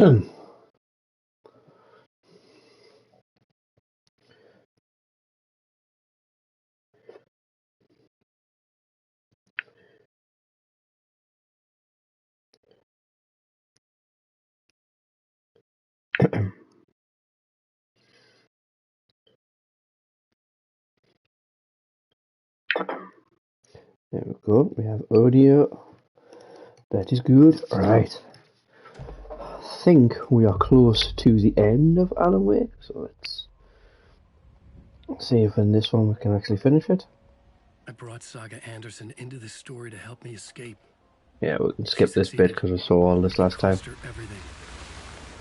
There we go. We have audio. That is good. Right. I think we are close to the end of Alan Wake, so let's see if in this one we can actually finish it. I brought Saga Anderson into this story to help me escape. Yeah, we can skip this bit because we saw all this last time. Everything.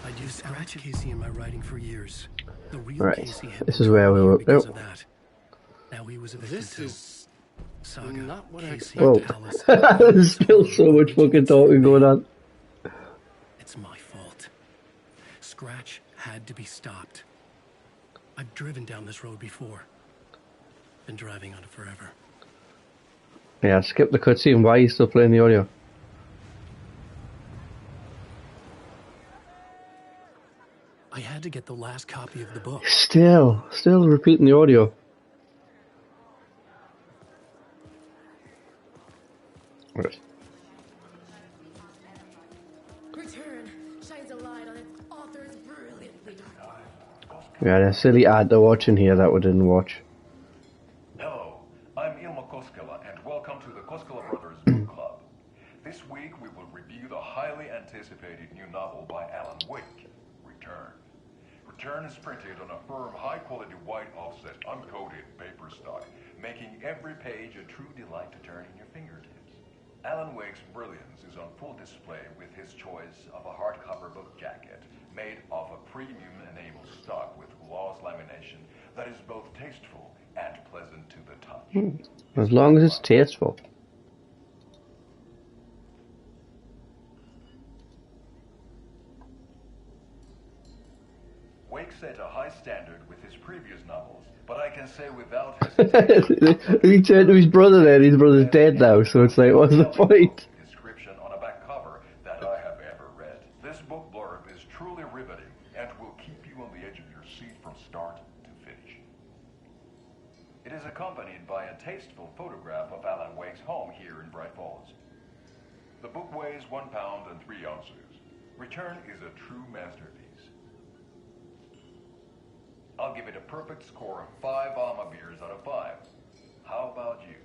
I'd used Scratch Casey in my writing for years. The real Right. Casey had This is where we were. because of that. Now he was evicted This is Saga, not what I Casey, Whoa. Alice, There's still so much fucking talking going on. It's my fault. Scratch had to be stopped. I've driven down this road before. Been driving on it forever. Yeah, skip the cutscene. Why are you still playing the audio? I had to get the last copy of the book. Still repeating the audio. Right. Return shines a light on its authors brilliantly. We had a silly ad to watch in here that we didn't watch. Hello, I'm Ilma Koskela, and welcome to the Koskela Brothers Book Club. This week we will review the highly anticipated new novel by Alan Wake, Return. Return is printed on a firm, high-quality white offset, uncoated paper stock, making every page a true delight to turn in your fingertips. Alan Wake's brilliance is on full display with his choice of a hardcover book jacket made of a premium enamel stock with gloss lamination that is both tasteful and pleasant to the touch. As long as it's tasteful. Wake set a high standard with his previous novels, but I can say without hesitation... He turned to his brother there, and his brother's dead now, so it's like, what's the point? ...description on a back cover that I have ever read. This book blurb is truly riveting and will keep you on the edge of your seat from start to finish. It is accompanied by a tasteful photograph of Alan Wake's home here in Bright Falls. The book weighs 1 pound and 3 ounces. Return is a true masterpiece. I'll give it a perfect score of 5 Alma beers out of 5. How about you?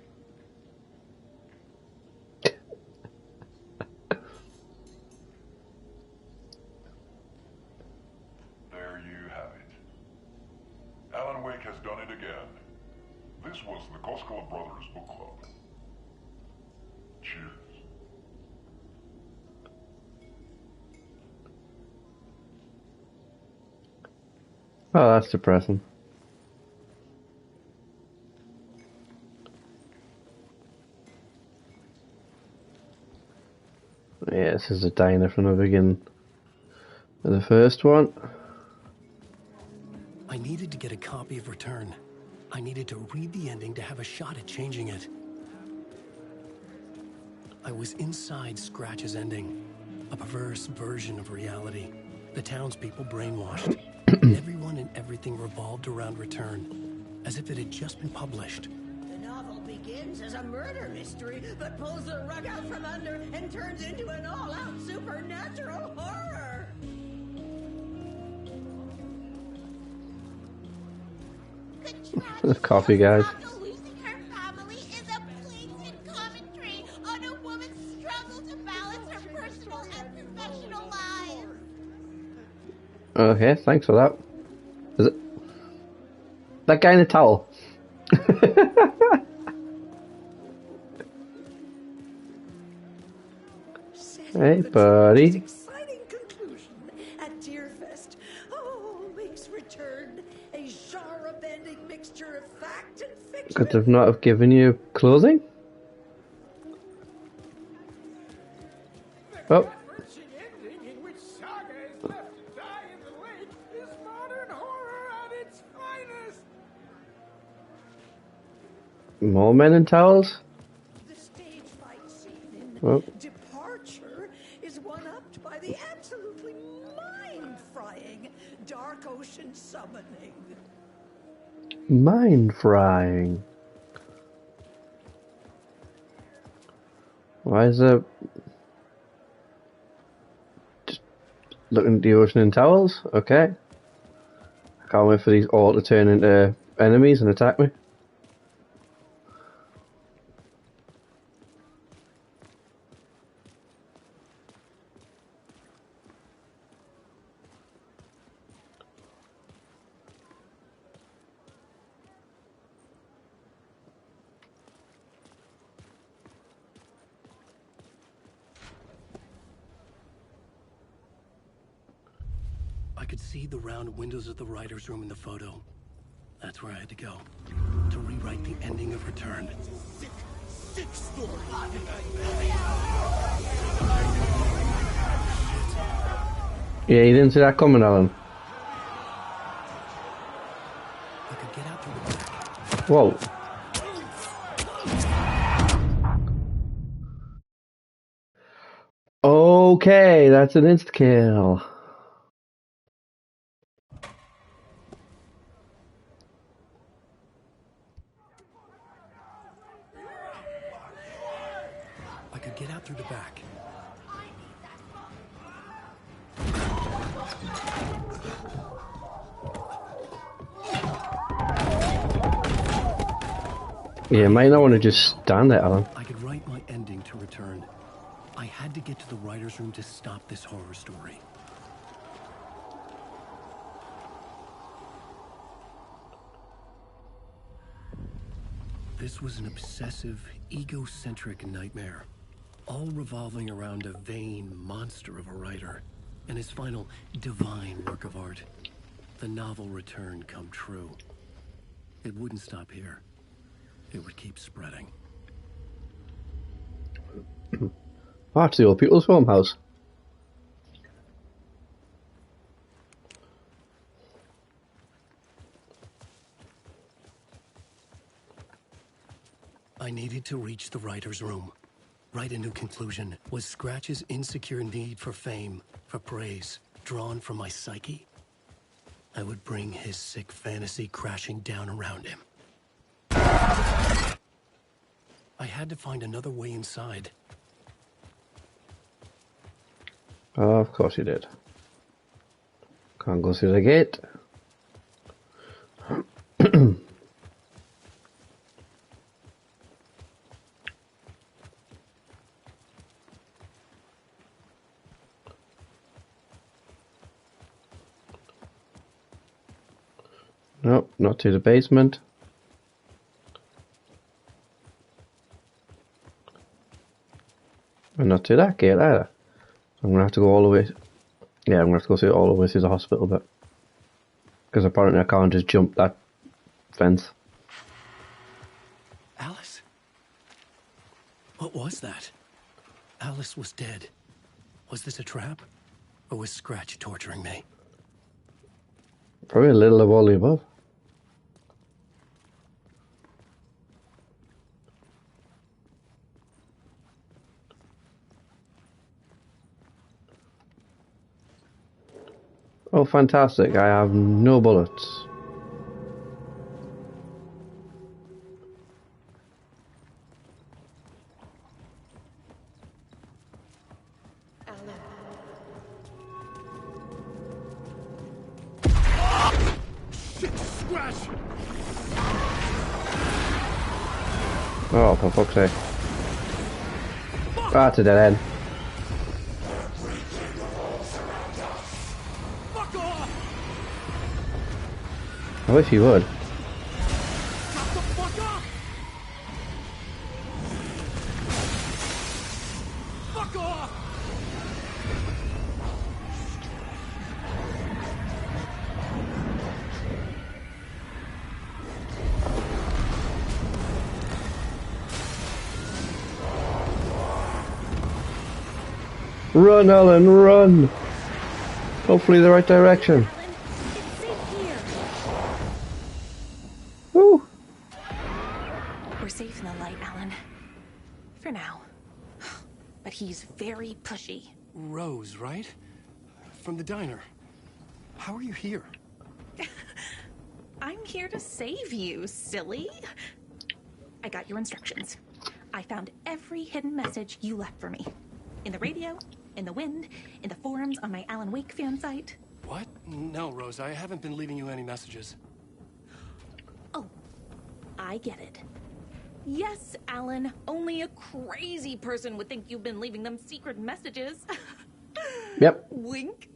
There you have it. Alan Wake has done it again. This was the Koskela Brothers Book Club. Cheers. Oh, that's depressing. Yeah, this is a diner from the beginning of the first one. I needed to get a copy of Return. I needed to read the ending to have a shot at changing it. I was inside Scratch's ending, a perverse version of reality. The townspeople brainwashed. Everyone and everything revolved around Return, as if it had just been published. The novel begins as a murder mystery, but pulls the rug out from under and turns into an all-out supernatural horror. The coffee guys. Losing her family is a blatant commentary on a woman's struggle to balance her personal and professional lives. Okay, thanks for that. Is it that guy in the towel? Hey, buddy. Exciting conclusion at Deerfest. Oh, Wake's Return, a genre-bending mixture of fact and fiction. Could they not have given you clothing? Oh. Ending in which Saga is left to die in the lake is modern horror at its finest. More men in towels? The stage fight scene in Oh. Departure is one-upped by the absolutely potion summoning. Mind frying. Why is there... Just looking at the ocean in towels? Okay. I can't wait for these all to turn into enemies and attack me. I could see the round windows of the writer's room in the photo. That's where I had to go. To rewrite the ending of Return. Sick story. Yeah, you didn't see that coming, Alan. I could get out through the back. Whoa. Okay, that's an insta-kill. I could get out through the back. Yeah, you might not want to just stand there, Alan. I could write my ending to Return. I had to get to the writer's room to stop this horror story. This was an obsessive, egocentric nightmare, all revolving around a vain monster of a writer and his final divine work of art, the novel Return come true. It wouldn't stop here. It would keep spreading. Oh, it's the old people's farmhouse. I needed to reach the writer's room. Write a new conclusion. Was Scratch's insecure need for fame, for praise, drawn from my psyche? I would bring his sick fantasy crashing down around him. I had to find another way inside. Oh, of course you did. Can't go through the gate. Nope, not to the basement. And not to that gate either. I'm gonna have to go all the way. Yeah, I'm gonna have to go through all the way through the hospital bit. Because apparently I can't just jump that fence. Alice? What was that? Alice was dead. Was this a trap? Or was Scratch torturing me? Probably a little of all the above. Oh, fantastic. I have no bullets. Scratch! Oh, for fuck's sake. That's a dead end. Fuck off! I wish you would. Shut the fuck up! Fuck off! Run, Alan, run! Hopefully the right direction. Alan, it's safe here. Woo! We're safe in the light, Alan. For now. But he's very pushy. Rose, right? From the diner. How are you here? I'm here to save you, silly. I got your instructions. I found every hidden message you left for me. In the radio, in the wind, in the forums on my Alan Wake fan site. What? No, Rose, I haven't been leaving you any messages. Oh, I get it. Yes, Alan, only a crazy person would think you've been leaving them secret messages. Yep. Wink.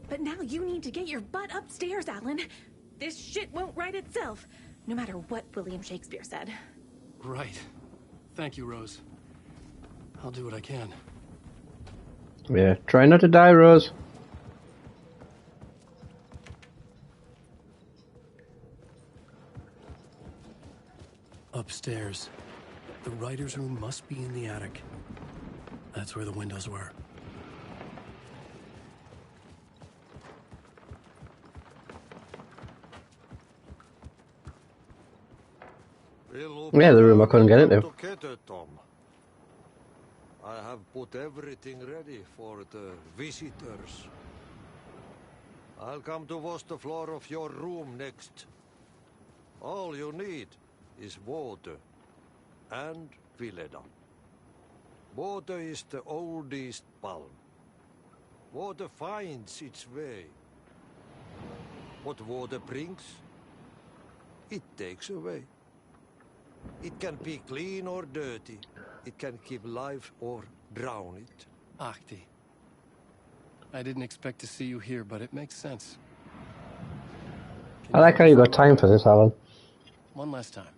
But now you need to get your butt upstairs, Alan. This shit won't right itself, no matter what William Shakespeare said. Right. Thank you, Rose. I'll do what I can. Yeah, try not to die, Rose. Upstairs. The writer's room must be in the attic. That's where the windows were. Yeah, the room I couldn't get into. I have put everything ready for the visitors. I'll come to wash the floor of your room next. All you need is water and Vileda. Water is the oldest palm. Water finds its way. What water brings, it takes away. It can be clean or dirty. It can keep life or drown it. Ahti. I didn't expect to see you here, but it makes sense. I like how you got time for this, Alan. One last time.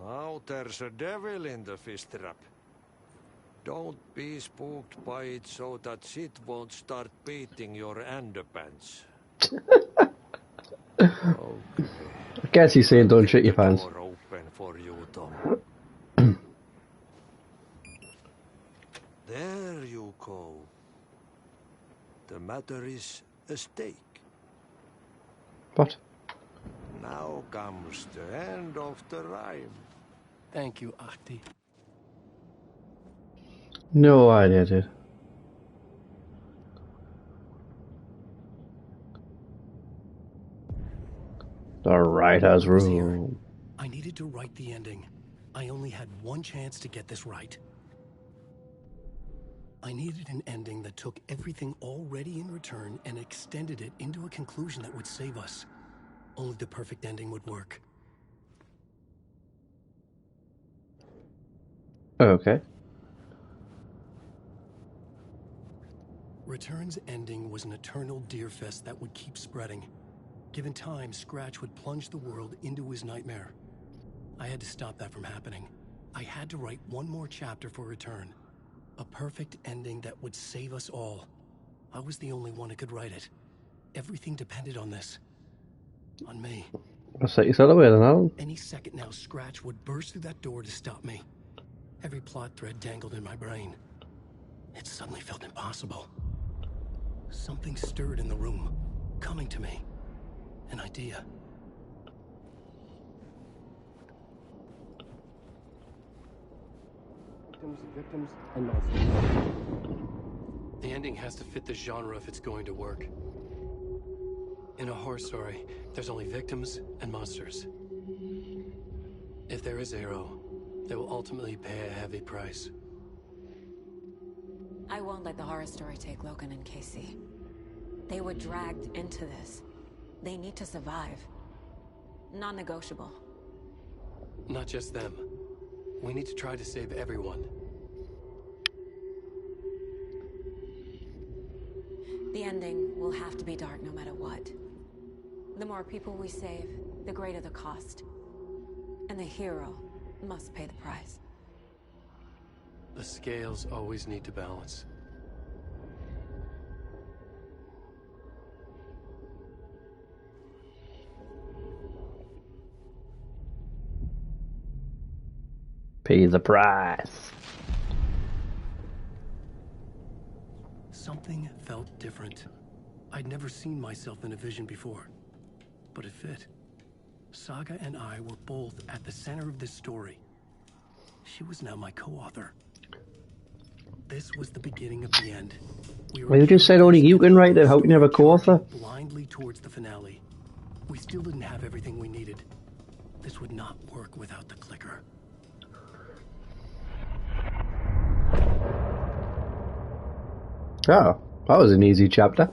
Now there's a devil in the fish trap. Don't be spooked by it so that it won't start beating your underpants. Okay. I guess he's saying don't shit your pants. Door open for you, Tom. There you go. The matter is a stake. What? Now comes the end of the rhyme. Thank you, Ahti. No idea, dude. The writer's room. I needed to write the ending. I only had one chance to get this right. I needed an ending that took everything already in return and extended it into a conclusion that would save us. Only the perfect ending would work. Okay. Return's ending was an eternal deerfest that would keep spreading. Given time, Scratch would plunge the world into his nightmare. I had to stop that from happening. I had to write one more chapter for Return. A perfect ending that would save us all. I was the only one who could write it. Everything depended on this. On me. I'll set yourself away then, Alan. Any second now, Scratch would burst through that door to stop me. Every plot thread dangled in my brain. It suddenly felt impossible. Something stirred in the room, coming to me. An idea. Victims, and monsters. The ending has to fit the genre if it's going to work. In a horror story, there's only victims and monsters. If there is Arrow, they will ultimately pay a heavy price. I won't let the horror story take Logan and Casey. They were dragged into this. They need to survive. Non-negotiable. Not just them. We need to try to save everyone. The ending will have to be dark no matter what. The more people we save, the greater the cost. And the hero must pay the price. The scales always need to balance. Pay the price. Something felt different. I'd never seen myself in a vision before, but it fit. Saga and I were both at the center of this story. She was now my co-author. This was the beginning of the end. Well, you just said only you can write it. How can you have a co-author? Blindly towards the finale. We still didn't have everything we needed. This would not work without the clicker. Oh, that was an easy chapter.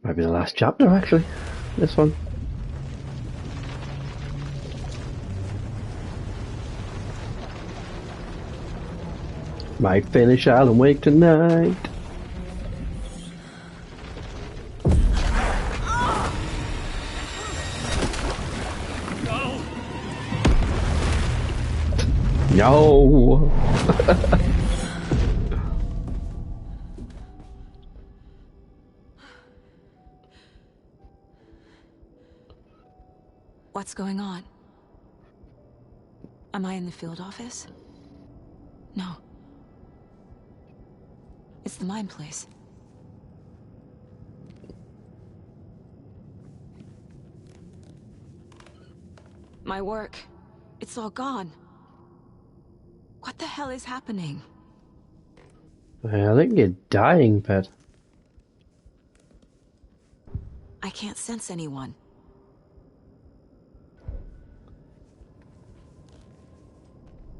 Might be the last chapter, actually. This one. Might finish Alan Wake tonight. No. What's going on? Am I in the field office? No. It's the mine place. My work. It's all gone. What the hell is happening? I think you're dying, Pet. I can't sense anyone.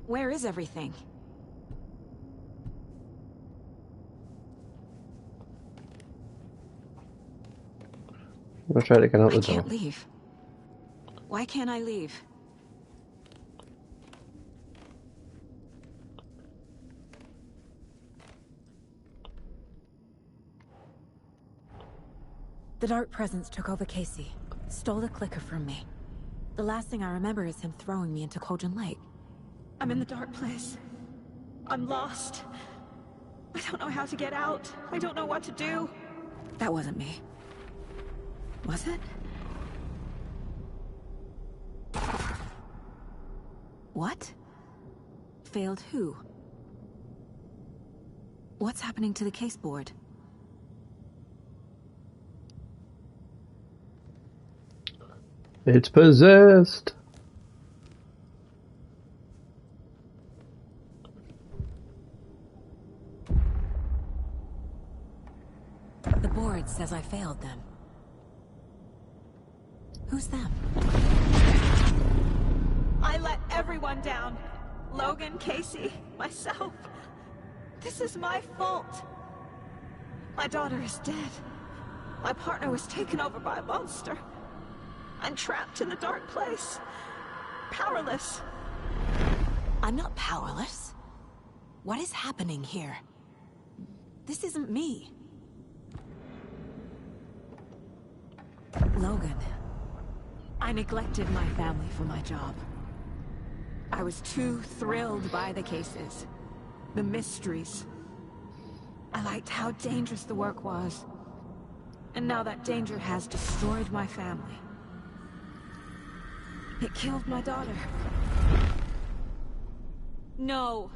Where is everything? I'm gonna try to get out the door. I can't leave. Why can't I leave? The Dark Presence took over Casey, stole the clicker from me. The last thing I remember is him throwing me into Cauldron Lake. I'm in the dark place. I'm lost. I don't know how to get out. I don't know what to do. That wasn't me. Was it? What? Failed who? What's happening to the case board? It's possessed. The board says I failed them. Who's them? I let everyone down. Logan, Casey, myself. This is my fault. My daughter is dead. My partner was taken over by a monster. I'm trapped in the dark place. Powerless. I'm not powerless. What is happening here? This isn't me. Logan. I neglected my family for my job. I was too thrilled by the cases, the mysteries. I liked how dangerous the work was. And now that danger has destroyed my family. It killed my daughter. No.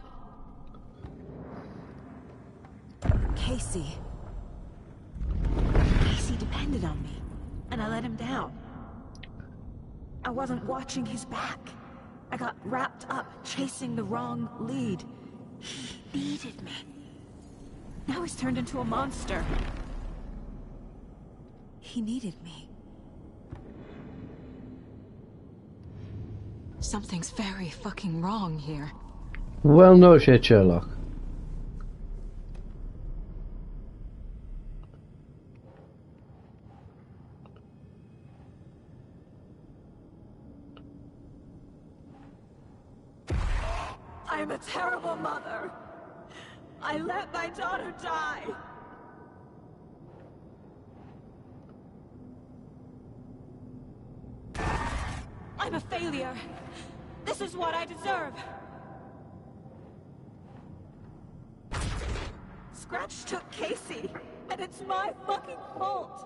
Casey. Casey depended on me, and I let him down. I wasn't watching his back. I got wrapped up chasing the wrong lead. He needed me. Now he's turned into a monster. He needed me. Something's very fucking wrong here. Well, no shit, Sherlock. I'm a terrible mother. I let my daughter die. I'm a failure. This is what I deserve. Scratch took Casey, and it's my fucking fault.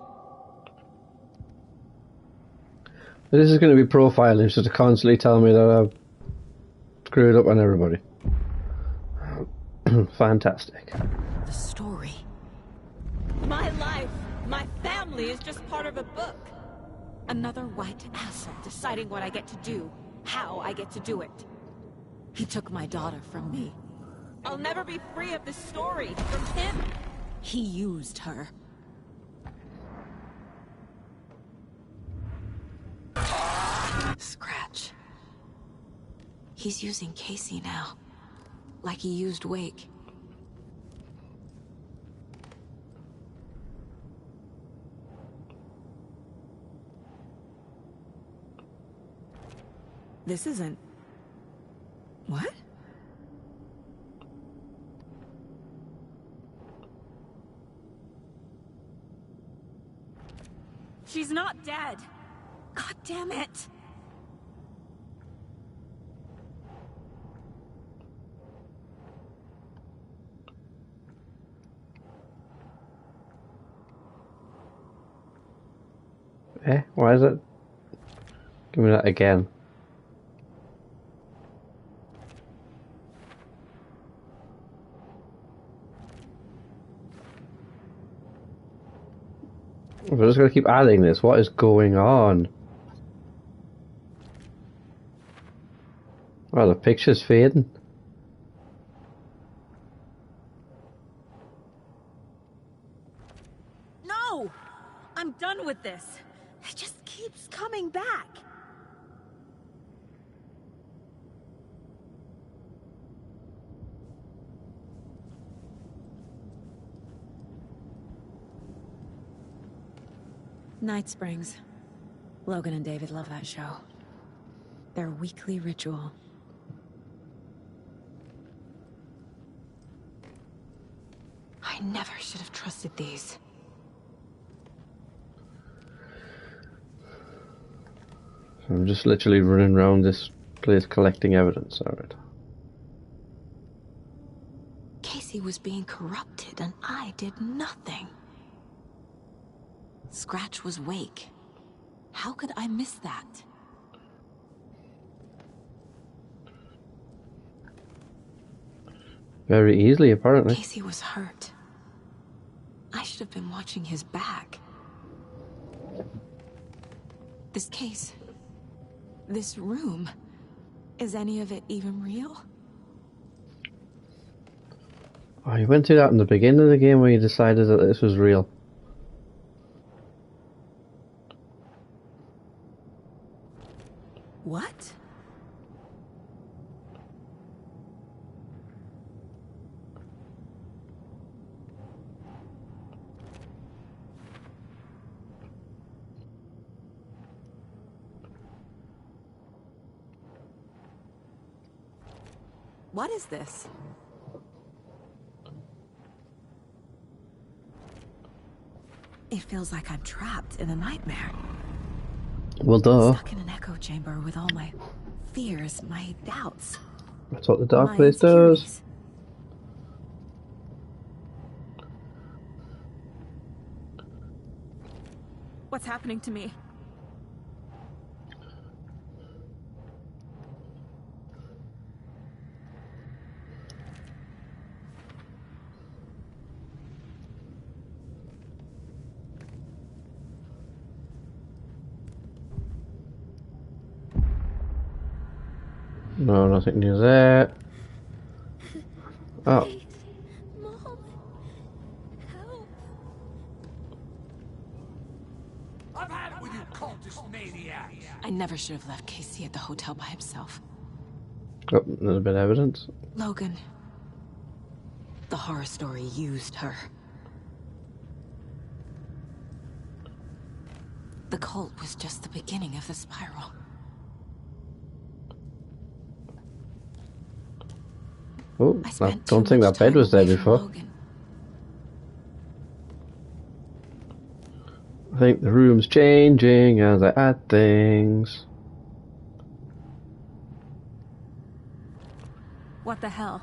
This is going to be profiling, so to constantly tell me that I've screwed up on everybody. Fantastic. The story. My life, my family is just part of a book. Another white asshole deciding what I get to do, how I get to do it. He took my daughter from me. I'll never be free of this story from him. He used her. Scratch. He's using Casey now. Like he used Wake. This isn't... What? She's not dead. God damn it. Eh? Why is it? Give me that again. We're just gonna keep adding this. What is going on? Oh, the picture's fading. No! I'm done with this. It just keeps coming back. Night Springs. Logan and David love that show. Their weekly ritual. I never should have trusted these. I'm just literally running around this place collecting evidence. Alright. Casey was being corrupted and I did nothing. Scratch was Wake. How could I miss that? Very easily, apparently. Casey was hurt. I should have been watching his back. This case, this room, is any of it even real? Oh, you went through that in the beginning of the game where you decided that this was real. What? What is this? It feels like I'm trapped in a nightmare. Well, duh. Stuck in an echo chamber with all my fears, my doubts. That's what the dark my place does. What's happening to me? No, nothing near there. Oh. Mom, help. I've had it with you cultist maniacs. I never should have left Casey at the hotel by himself. Oh, there's a bit of evidence. Logan. The horror story used her. The cult was just the beginning of the spiral. Oh, I don't think that bed was there before. I think the room's changing as I add things. What the hell?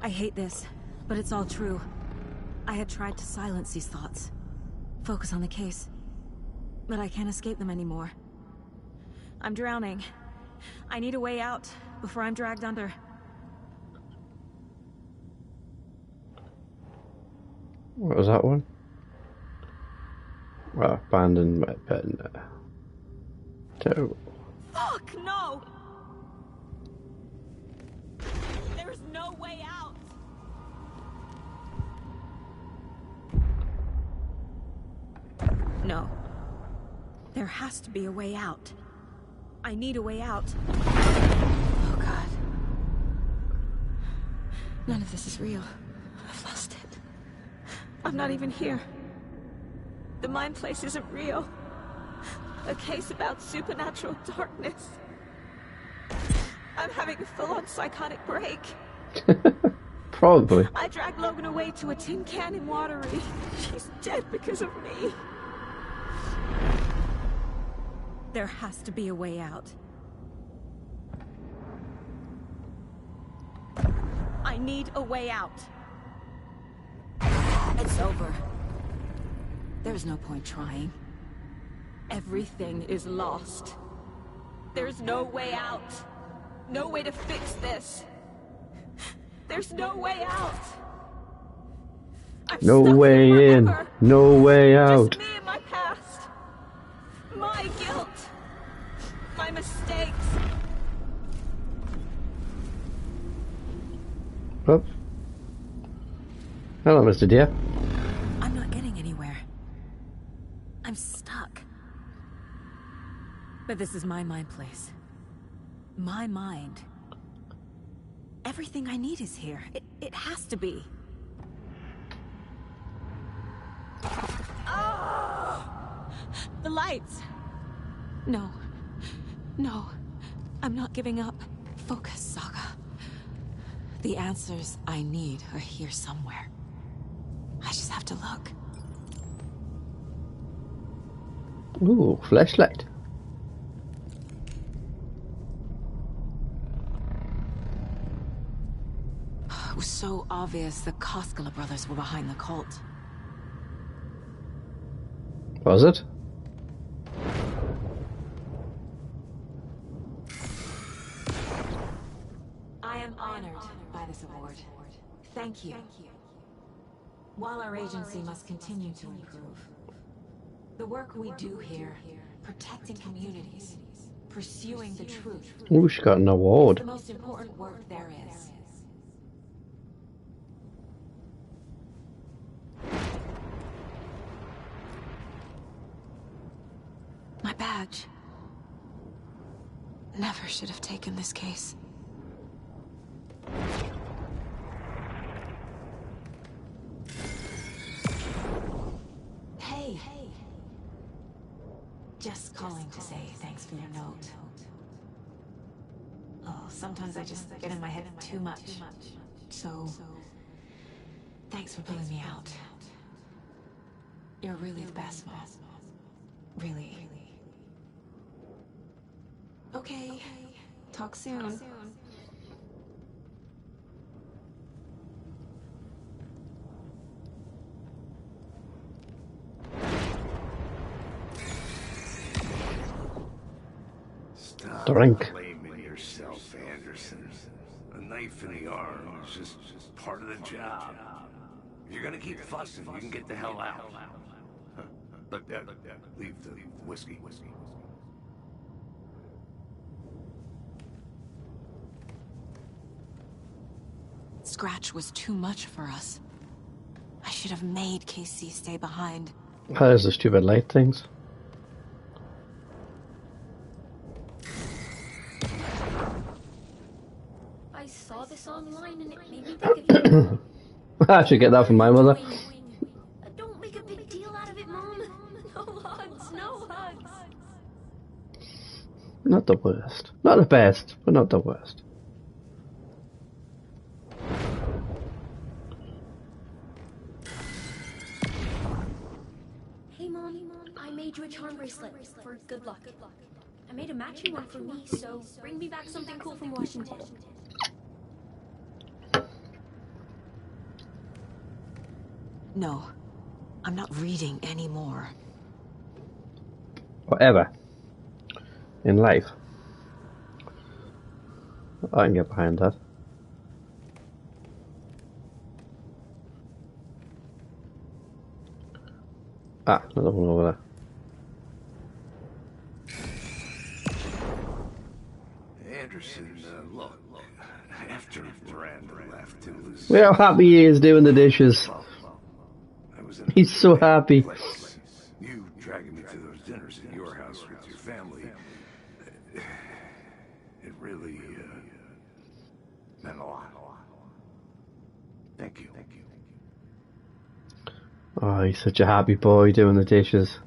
I hate this. But it's all true. I had tried to silence these thoughts. Focus on the case. But I can't escape them anymore. I'm drowning. I need a way out before I'm dragged under. What was that one? Well, abandoned my pen. Terrible. Fuck, no! There's no way out! No. There has to be a way out. I need a way out. Oh, God. None of this is real. I've lost it. I'm not even here. The mind place isn't real. A case about supernatural darkness. I'm having a full-on psychotic break. Probably. I dragged Logan away to a tin can in Watery. She's dead because of me. There has to be a way out. I need a way out. It's over. There's no point trying. Everything is lost. There's no way out. No way to fix this. There's no way out. No way in. No way out. Just me and my past. My guilt. My mistakes. Oops. Hello, Mr. Deer. I'm not getting anywhere. I'm stuck. But this is my mind place. My mind. Everything I need is here. It has to be. Oh! The lights. No. No. I'm not giving up. Focus, Saga. The answers I need are here somewhere. I just have to look. Ooh, flashlight. It was so obvious the Koskela brothers were behind the cult. Was it? I am honored by this award. Thank you. While our agency must continue to improve, the work we do here, protecting communities, pursuing the truth, Ooh, she got an award. is the most important work there is. My badge. Never should have taken this case. Hey. Just calling to say thanks for your note. Oh, sometimes I just get in my head too much. So, thanks for pulling me out. You're really the best, Mom. Really. Okay. Talk soon. Stop Drink. blaming yourself, Anderson. A knife in the arm is just part of the job. If you're gonna keep fussing, you can get the hell out. But leave the whiskey. Scratch was too much for us. I should have made Casey stay behind. Oh, there's the stupid light things. I saw this online and it made me think of you. I should get that from my mother. Don't make a big deal out of it, Mom. No hugs, no hugs. Not the worst. Not the best, but not the worst. Hey, Mom, I made you a charm bracelet for good luck. I made a matching one for me, so bring me back something cool from Washington. No, I'm not reading anymore. Whatever. In life. I can get behind that. Ah, another one over there. Anderson, look, after Miranda left, it was... Look how happy he is doing the dishes. He's so happy. You dragging me to those dinners at your house with your family, it really meant a lot. Thank you. Oh, he's such a happy boy doing the dishes.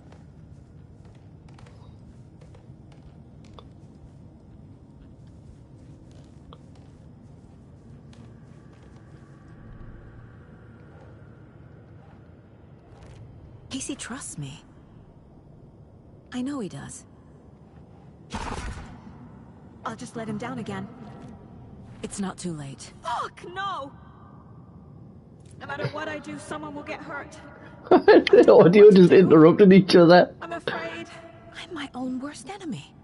Casey trusts me. I know he does. I'll just let him down again. It's not too late. Fuck, no! No matter what I do, someone will get hurt. The audio just interrupted each other. I'm afraid. I'm my own worst enemy.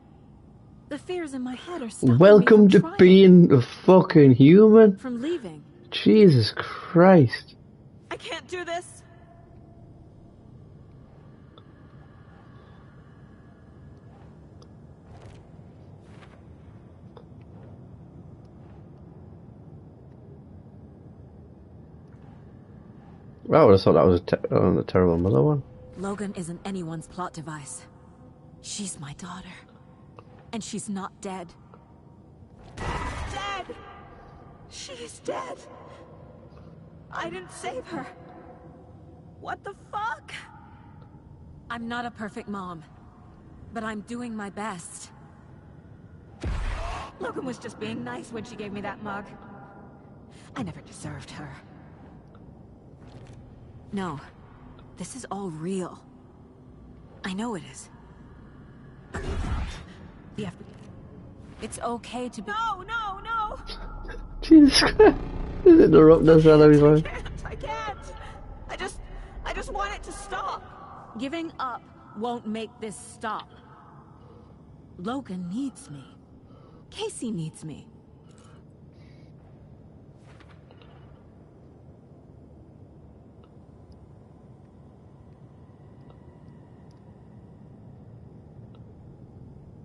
The fears in my head are stopping Welcome me to from being a fucking human. From leaving. Jesus Christ. I can't do this. I would have thought that was a terrible mother one. Logan isn't anyone's plot device. She's my daughter. And she's not dead. Dead! She is dead. I didn't save her. What the fuck? I'm not a perfect mom, but I'm doing my best. Logan was just being nice when she gave me that mug. I never deserved her. No, this is all real. I know it is. It's okay to be— No! Jesus Christ. Just interrupt us while everyone. I can't. I just want it to stop. Giving up won't make this stop. Logan needs me. Casey needs me.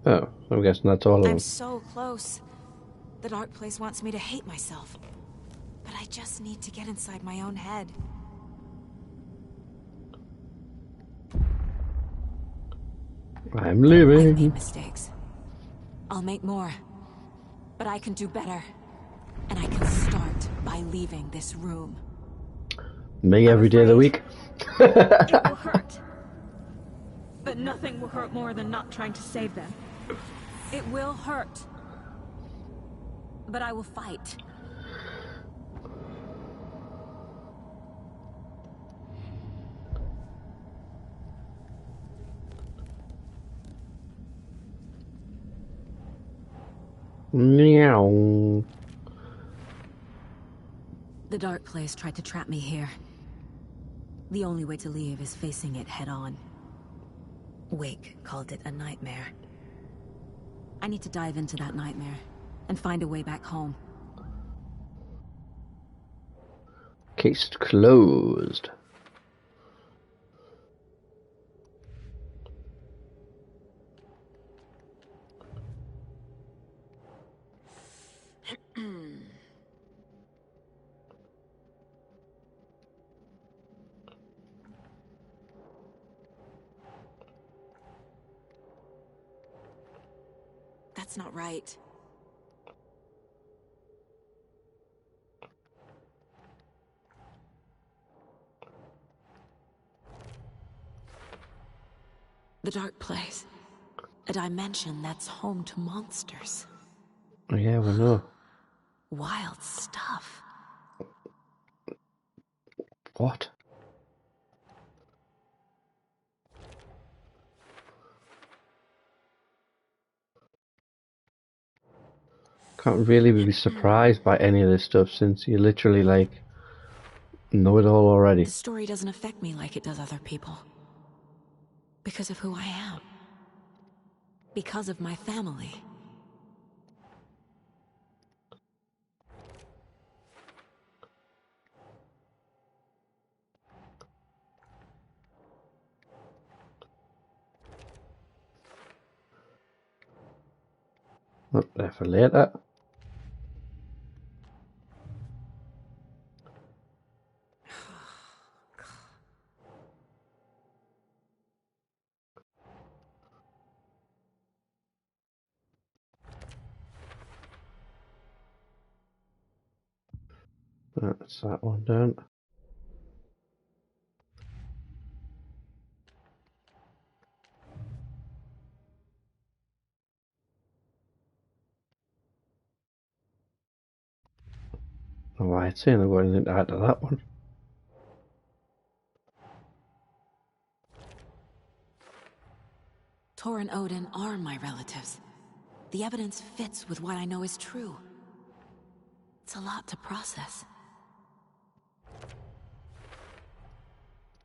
Oh, I'm guessing that's all of them. I'm so close. The dark place wants me to hate myself. But I just need to get inside my own head. I'm leaving. I've made mistakes. I'll make more. But I can do better. And I can start by leaving this room. Me every day of the week. It will hurt. But nothing will hurt more than not trying to save them. It will hurt. But I will fight. Meow. The dark place tried to trap me here. The only way to leave is facing it head on. Wake called it a nightmare. I need to dive into that nightmare and find a way back home. Case closed. That's not right. The dark place. A dimension that's home to monsters. Yeah, we know. Wild stuff. What? Can't really be surprised by any of this stuff since you literally, like, know it all already. The story doesn't affect me like it does other people. Because of who I am. Because of my family. Up there for later. That's that one done. Oh, I ain't saying I've got anything to add to that one. Tor and Odin are my relatives. The evidence fits with what I know is true. It's a lot to process.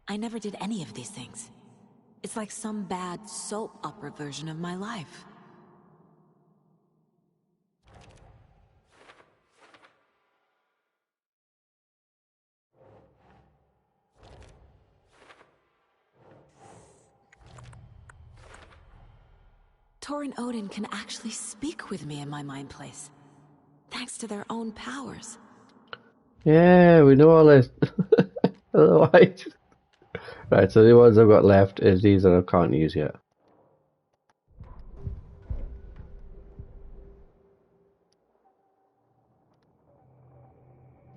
I never did any of these things. It's like some bad soap opera version of my life. Tor and Odin can actually speak with me in my mind place. Thanks to their own powers. Yeah, we know all this. Otherwise. Right, so the ones I've got left is these that I can't use yet.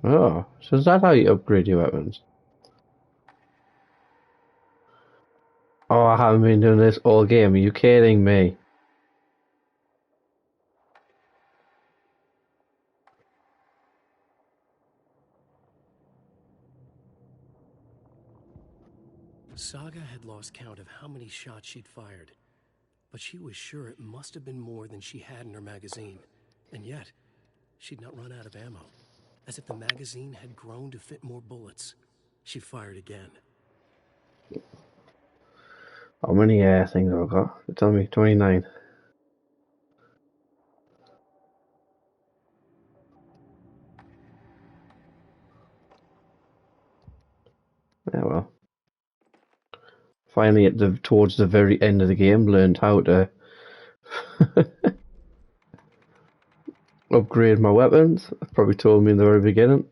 Oh, so is that how you upgrade your weapons? Oh, I haven't been doing this all game. Are you kidding me? Saga had lost count of how many shots she'd fired, but she was sure it must have been more than she had in her magazine. And yet, she'd not run out of ammo. As if the magazine had grown to fit more bullets. She fired again. How many things have I got? Tell me, 29. Yeah, well. Finally, towards the very end of the game, learned how to upgrade my weapons. Probably told me in the very beginning.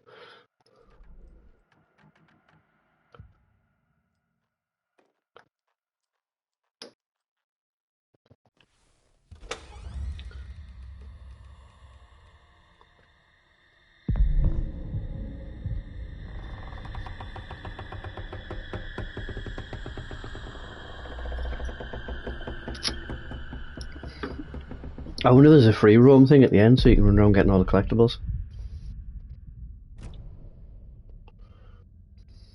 I wonder if there's a free roam thing at the end so you can run around getting all the collectibles.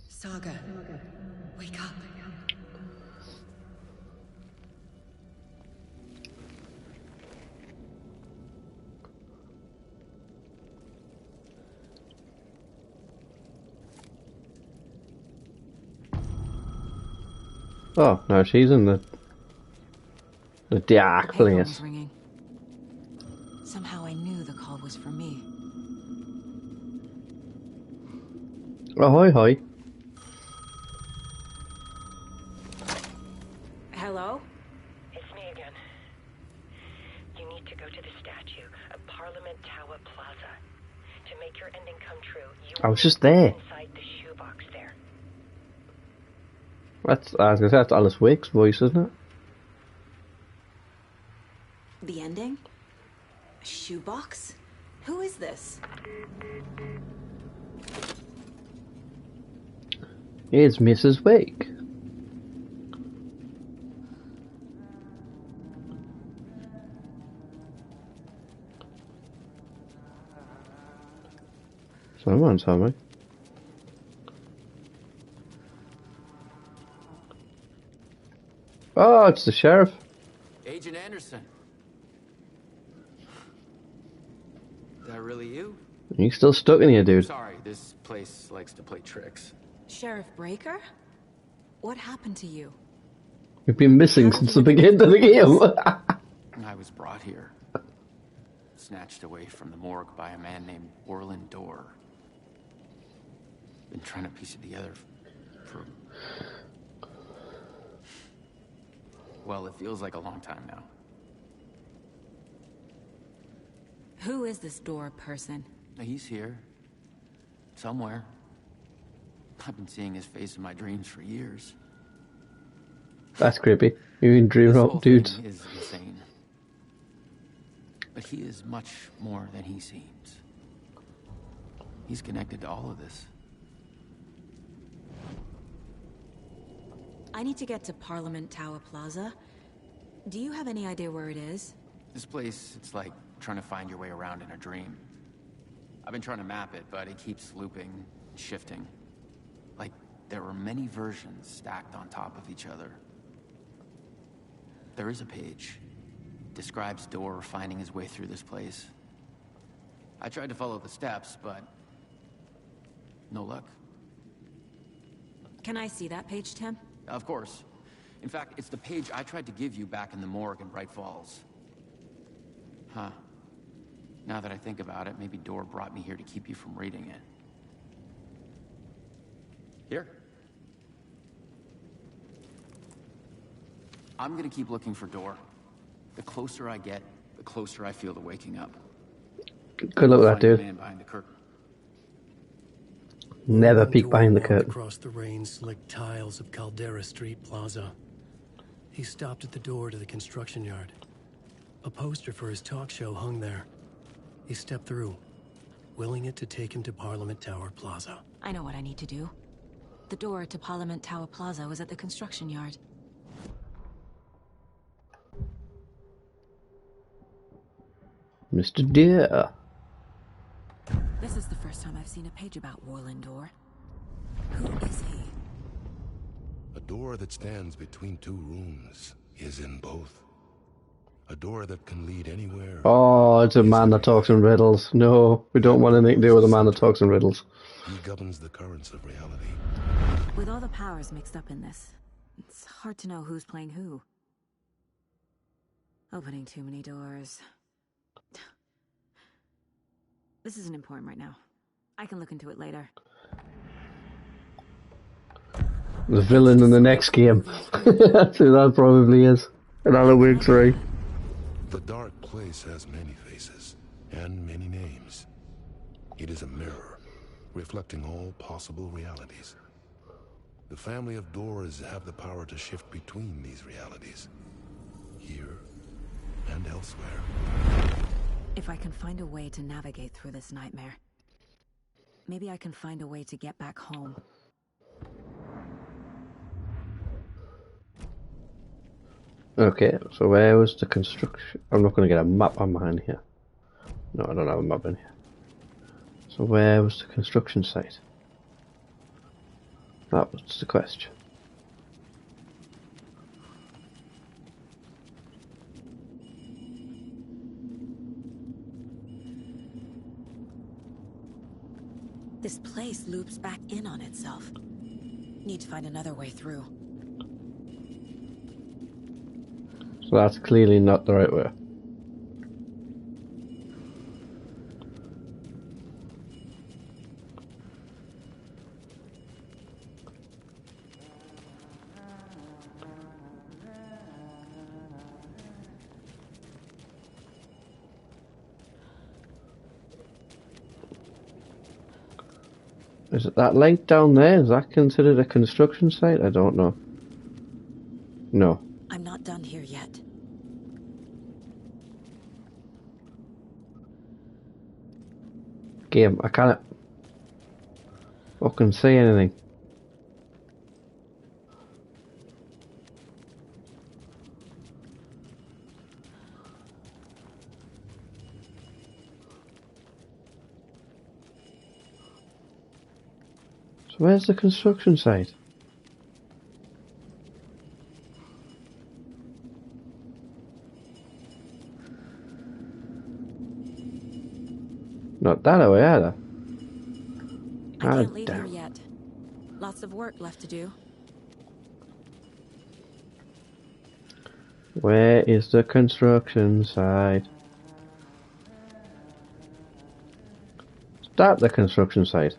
Saga, wake up. Oh, no, she's in the dark The payphone place. was ringing. Somehow I knew the call was for me. Oh, hi. Hello? It's me again. You need to go to the statue at Parliament Tower Plaza. To make your ending come true, you I was just there. inside the shoebox there. I was gonna say, that's Alice Wake's voice, isn't it? The ending? A shoebox? Who is this? It's Mrs. Wake. Someone tell me. Oh, it's the sheriff. Agent Anderson. Is that really you? You still stuck in here, dude? Sorry, this place likes to play tricks. Sheriff Breaker? What happened to you? You've been missing since the beginning of the game. I was brought here. Snatched away from the morgue by a man named Orland Dorr. Been trying to piece it together for... well, it feels like a long time now. Who is this Dorr person? He's here. Somewhere. I've been seeing his face in my dreams for years. That's creepy. You can dream This about whole dudes. thing is insane. But he is much more than he seems. He's connected to all of this. I need to get to Parliament Tower Plaza. Do you have any idea where it is? This place, it's like trying to find your way around in a dream. I've been trying to map it, but it keeps looping, shifting. Like there are many versions stacked on top of each other. There is a page. Describes Dorr finding his way through this place. I tried to follow the steps, but no luck. Can I see that page, Tim? Of course. In fact, it's the page I tried to give you back in the morgue in Bright Falls. Huh. Now that I think about it, maybe Dorr brought me here to keep you from reading it. Here. I'm gonna keep looking for Dorr. The closer I get, the closer I feel to waking up. Good luck with that, dude. Man behind the curtain. Never Roland peek Dorr behind the walked curtain. across the rain-slicked tiles of Caldera Street Plaza. He stopped at the door to the construction yard. A poster for his talk show hung there. He stepped through, willing it to take him to Parliament Tower Plaza. I know what I need to do. The door to Parliament Tower Plaza was at the construction yard. Mr. Deer. This is the first time I've seen a page about Orland Dorr. Who is he? A door that stands between two rooms is in both. A door that can lead anywhere. Oh, it's a man that talks in riddles. No, we don't want anything to do with a man that talks in riddles. He governs the currents of reality. With all the powers mixed up in this, it's hard to know who's playing who. Opening too many doors. This isn't important right now. I can look into it later. The villain in the next game. That's who that probably is. In Alan Wake 3. The dark place has many faces and many names. It is a mirror, reflecting all possible realities. The family of Dorrs have the power to shift between these realities, here and elsewhere. If I can find a way to navigate through this nightmare, maybe I can find a way to get back home. Okay, so where was the construction? I'm not going to get a map on mine here. No, I don't have a map in here. So where was the construction site? That was the question. This place loops back in on itself. Need to find another way through. So that's clearly not the right way. Is it that light down there? Is that considered a construction site? I don't know. No. I'm not done here yet. Game, I can't fucking say anything. So where's the construction site? Not that way either. I can't leave here yet. Lots of work left to do. Where is the construction site? Start the construction site.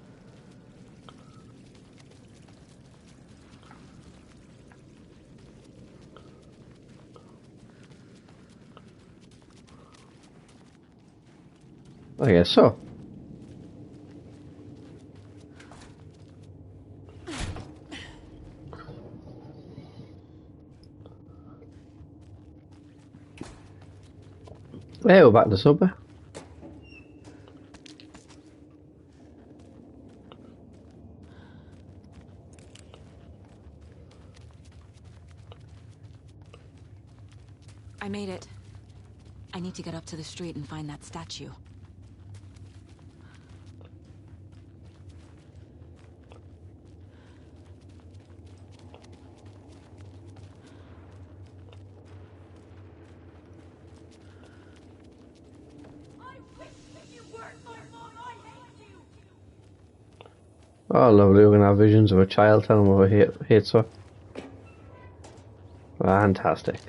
I guess so. Hey, we're back to the subway. I made it. I need to get up to the street and find that statue. Oh, lovely. We're going to have visions of a child telling him what he hates her. Fantastic.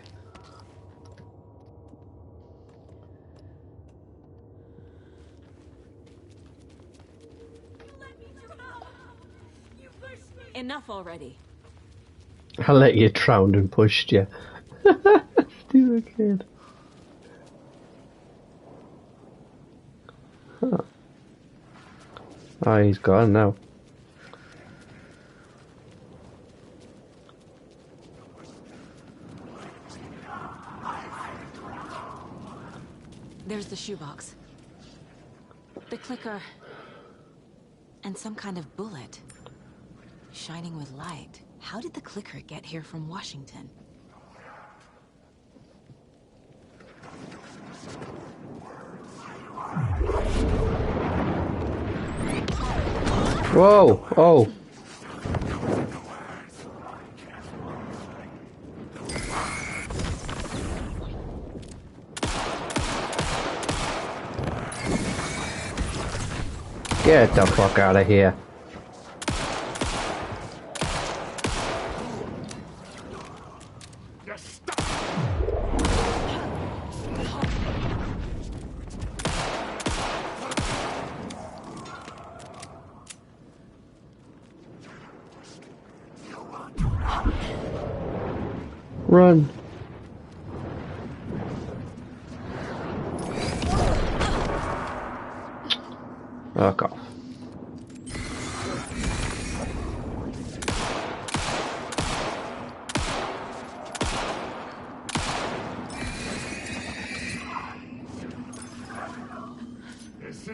Enough already. I let you drown and pushed you. Stupid kid. Huh. Oh, he's gone now. There's the shoebox. The clicker. And some kind of bullet. Shining with light. How did the clicker get here from Washington? Whoa! Oh! Get the fuck out of here. Run. Fuck off.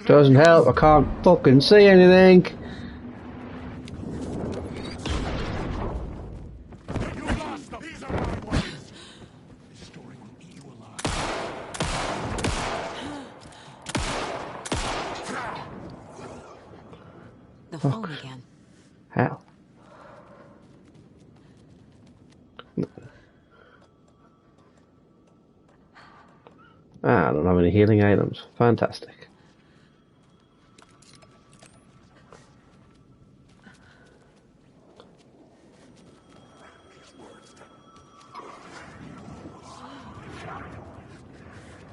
Doesn't help, I can't fucking see anything. The phone again. How? I don't have any healing items. Fantastic.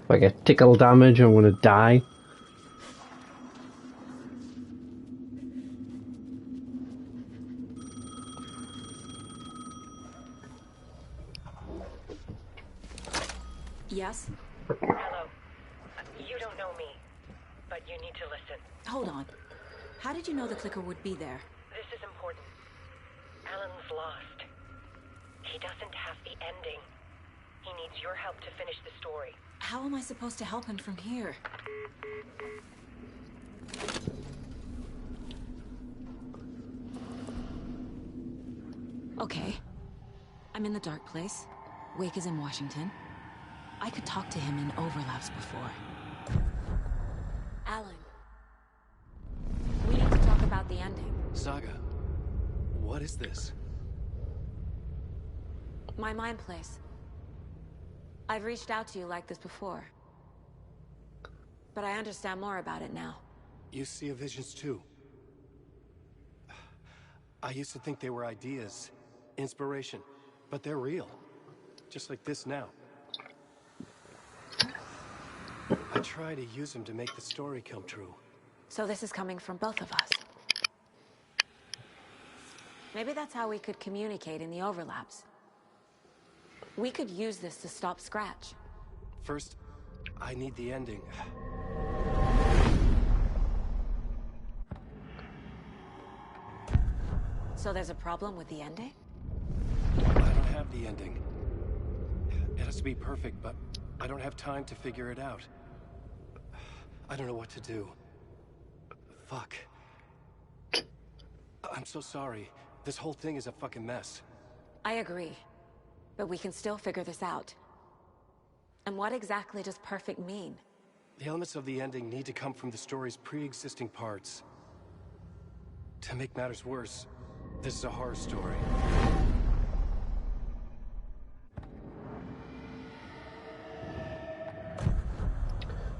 If I get tickle damage, I'm gonna die. Yes? Hello. You don't know me, but you need to listen. Hold on. How did you know the clicker would be there? This is important. Alan's lost. He doesn't have the ending. He needs your help to finish the story. How am I supposed to help him from here? Okay. I'm in the dark place. Wake is in Washington. I could talk to him in overlaps before. Alan. We need to talk about the ending. Saga, what is this? My mind place. I've reached out to you like this before. But I understand more about it now. You see visions too. I used to think they were ideas, inspiration, but they're real. Just like this now. I try to use them to make the story come true. So this is coming from both of us. Maybe that's how we could communicate in the overlaps. We could use this to stop Scratch. First, I need the ending. So there's a problem with the ending? I don't have the ending. It has to be perfect, but I don't have time to figure it out. I don't know what to do. Fuck. I'm so sorry. This whole thing is a fucking mess. I agree. But we can still figure this out. And what exactly does perfect mean? The elements of the ending need to come from the story's pre-existing parts. To make matters worse, this is a horror story.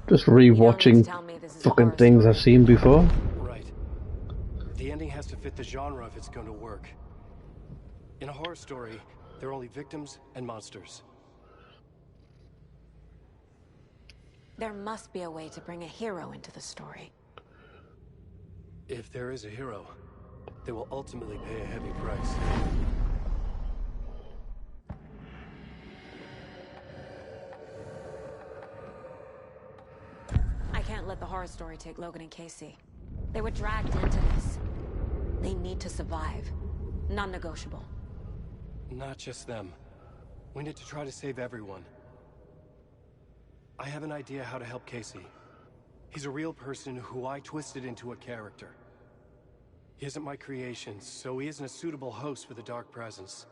Just rewatching fucking things I've seen before. Right. The ending has to fit the genre if it's going to work. In a horror story, there are only victims and monsters. There must be a way to bring a hero into the story. If there is a hero, they will ultimately pay a heavy price. I can't let the horror story take Logan and Casey. They were dragged into this. They need to survive. Non-negotiable. Not just them. We need to try to save everyone. I have an idea how to help Casey. He's a real person who I twisted into a character. He isn't my creation, so he isn't a suitable host for the Dark Presence.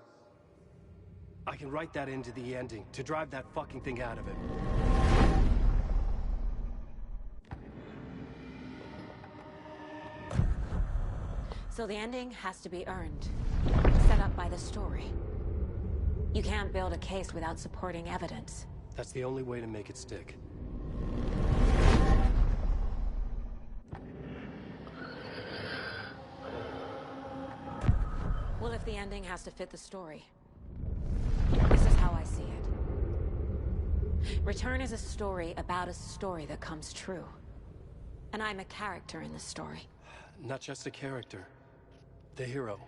I can write that into the ending to drive that fucking thing out of him. So the ending has to be earned. Set up by the story. You can't build a case without supporting evidence. That's the only way to make it stick. Well, if the ending has to fit the story, this is how I see it. Return is a story about a story that comes true. And I'm a character in the story. Not just a character. The hero.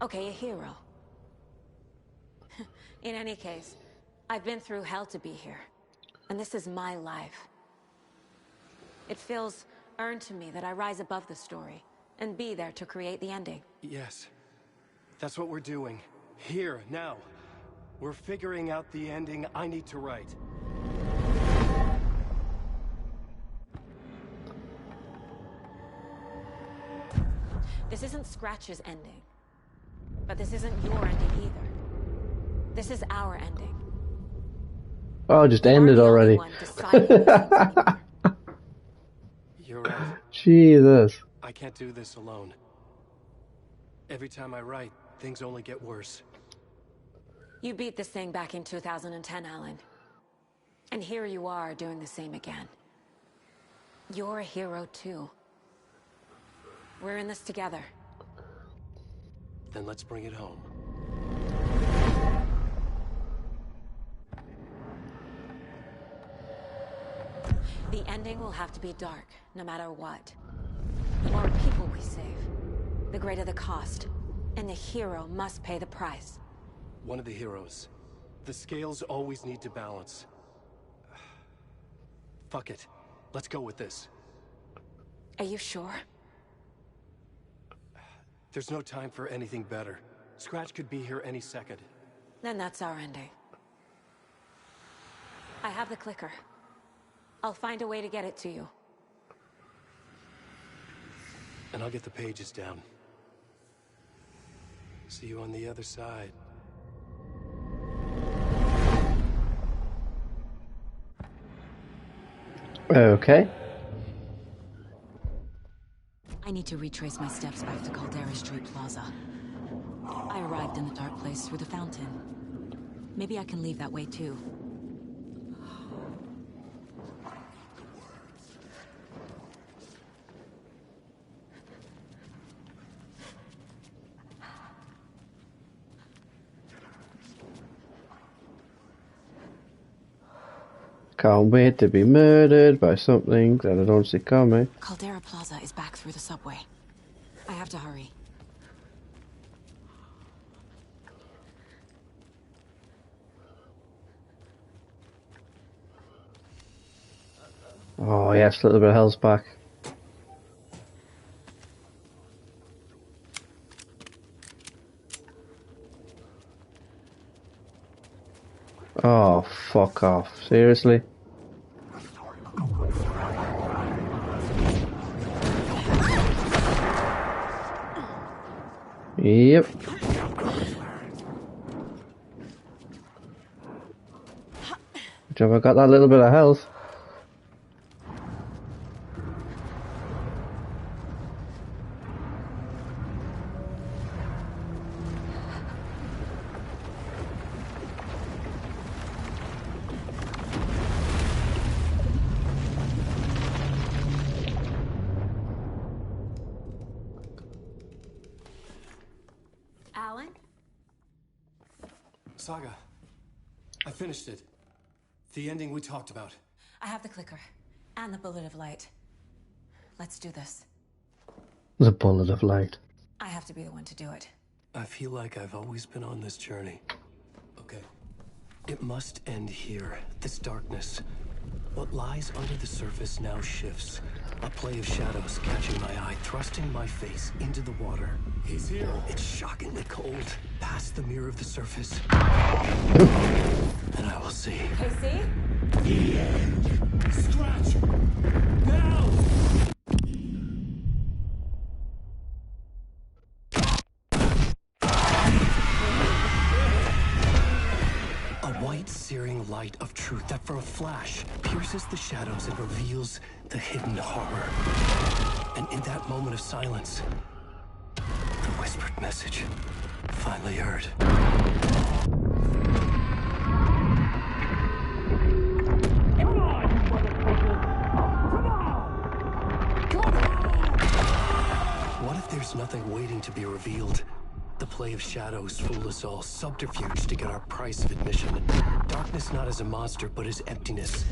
Okay, a hero. In any case, I've been through hell to be here. And this is my life. It feels earned to me that I rise above the story and be there to create the ending. Yes. That's what we're doing. Here, now. We're figuring out the ending I need to write. This isn't Scratch's ending. But this isn't your ending either. This is our ending. Oh, it just ended already. You're right. Jesus. I can't do this alone. Every time I write, things only get worse. You beat this thing back in 2010, Alan. And here you are doing the same again. You're a hero too. We're in this together. Then let's bring it home. The ending will have to be dark, no matter what. The more people we save, the greater the cost. And the hero must pay the price. One of the heroes. The scales always need to balance. Fuck it. Let's go with this. Are you sure? There's no time for anything better. Scratch could be here any second. Then that's our ending. I have the clicker. I'll find a way to get it to you. And I'll get the pages down. See you on the other side. Okay. I need to retrace my steps back to Caldera Street Plaza. I arrived in the dark place through the fountain. Maybe I can leave that way too. can't wait to be murdered by something that I don't see coming. Caldera Plaza is back through the subway. I have to hurry. Oh yes, a little bit of health back. Oh, fuck off. Seriously? Yep. Good job I got that little bit of health. Alan? Saga, I finished it. The ending we talked about. I have the clicker. And the bullet of light. Let's do this. The bullet of light. I have to be the one to do it. I feel like I've always been on this journey. Okay. It must end here. This darkness. What lies under the surface now shifts. A play of shadows catching my eye, thrusting my face into the water. He's here. It's shockingly cold. Past the mirror of the surface. And I will see. Casey? The end. Scratch! Now! A white, searing light of truth that for a flash pierces the shadows and reveals the hidden horror. And in that moment of silence, the whispered message finally heard. What if there's nothing waiting to be revealed? The play of shadows fool us all, subterfuge to get our price of admission. Darkness not as a monster, but as emptiness.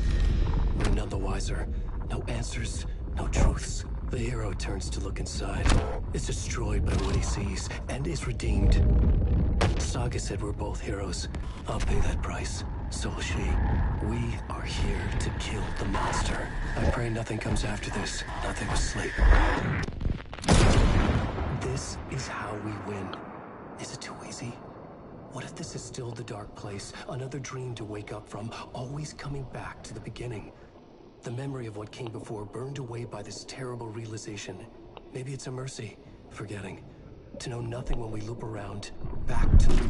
We're none the wiser. No answers, no truths. The hero turns to look inside, is destroyed by what he sees, and is redeemed. Saga said we're both heroes. I'll pay that price. So will she. We are here to kill the monster. I pray nothing comes after this. Nothing will sleep. This is how we win. Is it too easy? What if this is still the dark place? Another dream to wake up from, always coming back to the beginning. The memory of what came before burned away by this terrible realization. Maybe it's a mercy, forgetting. To know nothing when we loop around, back to...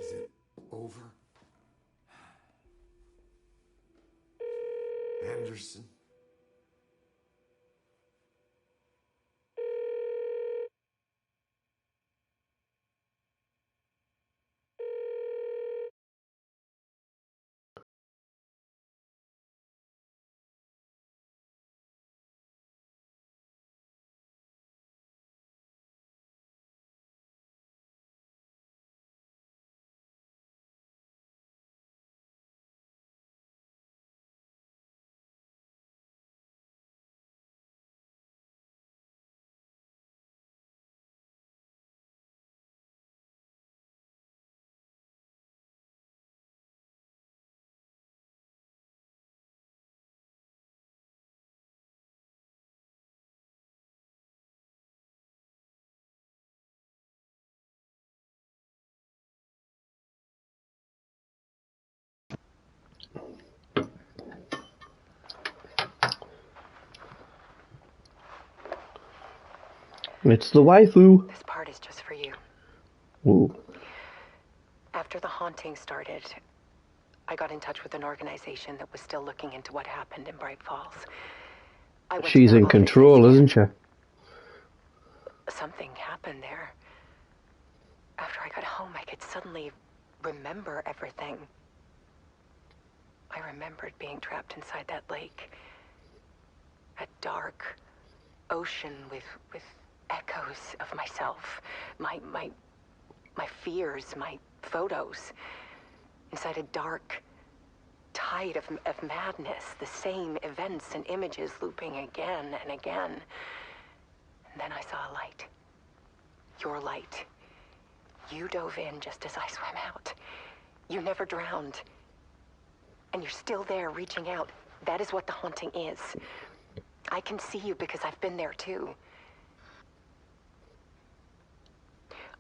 Is it over? Anderson? It's the waifu. This part is just for you. Ooh. After the haunting started, I got in touch with an organization that was still looking into what happened in Bright Falls. She's in control, isn't she? Something happened there. After I got home, I could suddenly remember everything. I remembered being trapped inside that lake. A dark ocean with echoes of myself. My fears, my photos. Inside a dark tide of madness. The same events and images looping again and again. And then I saw a light. Your light. You dove in just as I swam out. You never drowned. And you're still there reaching out. That is what the haunting is. I can see you because I've been there too.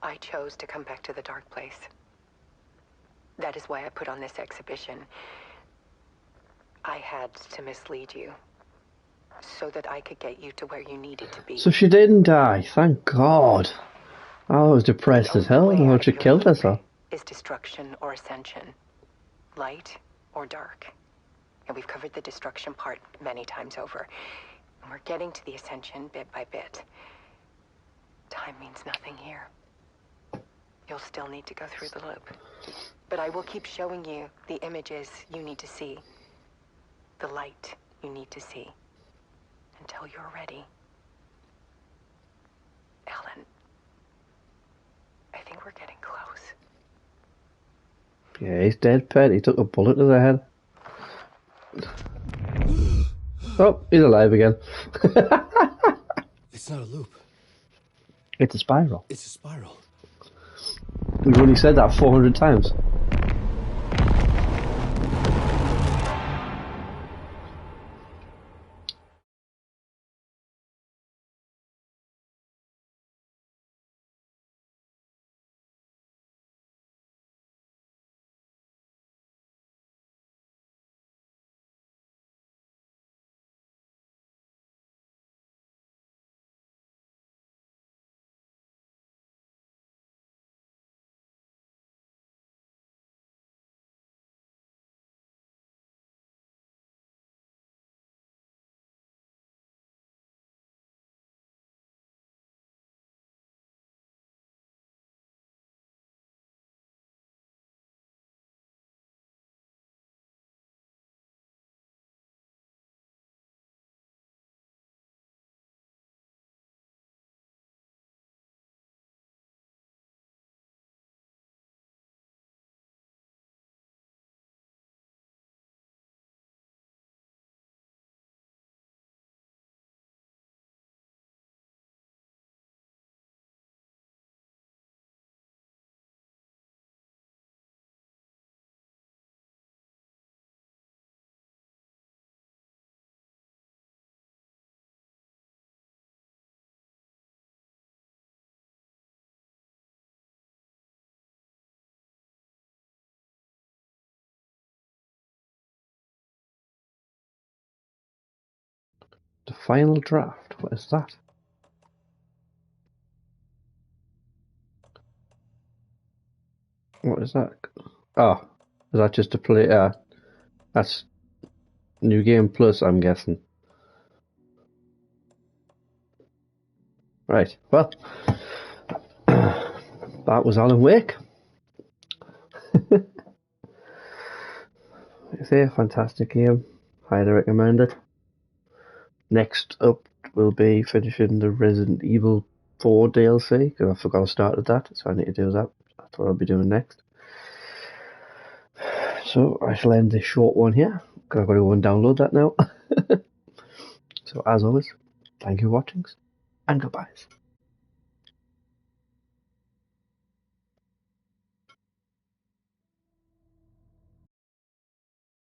I chose to come back to the dark place. That is why I put on this exhibition. I had to mislead you. So that I could get you to where you needed to be. So she didn't die, thank God. I was depressed as hell. I thought she killed herself. Is destruction or ascension. Light or dark. And we've covered the destruction part many times over. And we're getting to the ascension bit by bit. Time means nothing here. You'll still need to go through the loop. But I will keep showing you the images you need to see. The light you need to see. Until you're ready. Alan, I think we're getting close. Yeah, he's dead, Pet. He took a bullet to the head. Oh, he's alive again. It's not a loop. It's a spiral. It's a spiral. We've only said that 400 times. The final draft. What is that? What is that? Oh, is that just to play? That's New Game Plus, I'm guessing. Right. Well, that was Alan Wake. It's a fantastic game. Highly recommend it. Next up will be finishing the Resident Evil 4 DLC, because I forgot I started that, so I need to do that. That's what I'll be doing next. So I shall end this short one here, because I've got to go and download that now. So as always, thank you for watching, and goodbyes.